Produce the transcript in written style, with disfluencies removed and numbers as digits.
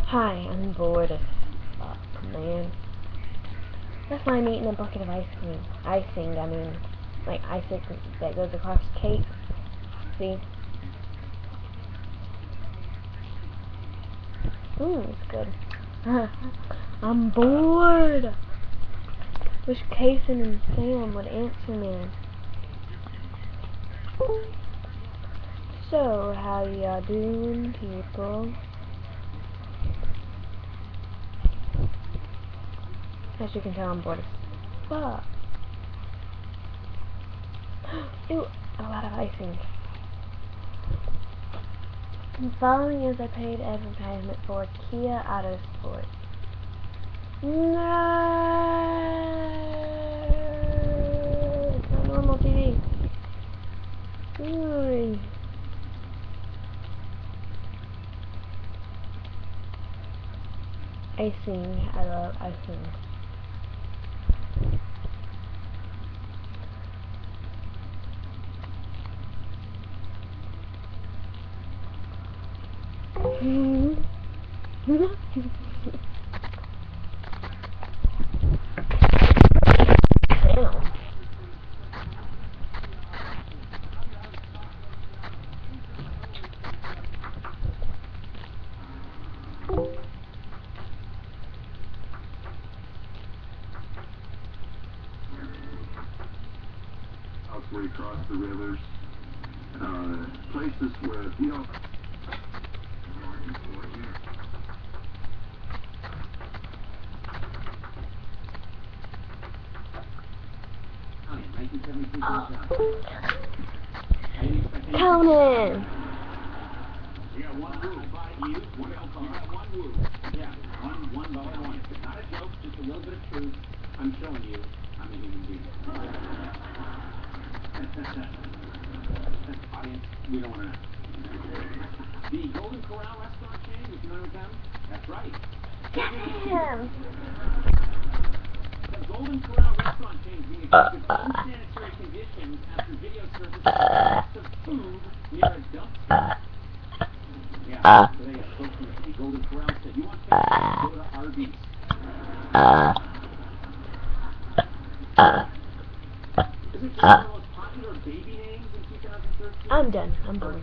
Hi, I'm bored as fuck, man. That's why I'm eating a bucket of ice cream. Icing, I mean, like icing that goes across cake. See? It's good. I'm bored. Wish Kason and Sam would answer me. So, how y'all doing, people? As you can tell, I'm bored as fuck. Ooh, a lot of icing. The following is a paid advertisement for Kia Autosport. No, it's not normal TV. Ooh. Icing, I love icing. Where you cross the rivers, places where, you know, Conan! yeah, one rule, you, one alcohol, one rule. Yeah, one dollar one. It's not a joke, just a little bit of truth. I'm showing you, I'm a human being. Audience, we don't want to. The Golden Corral restaurant chain, if you know them, that's right. Damn! The Golden Corral restaurant chain being accused of unsanitary conditions after video surfaced of food near a dumpster. Yeah, today a spokesman for the Golden Corral said, "You want to go to Arby's." Isn't this one of the most popular baby names in 2013? I'm done. I'm bored.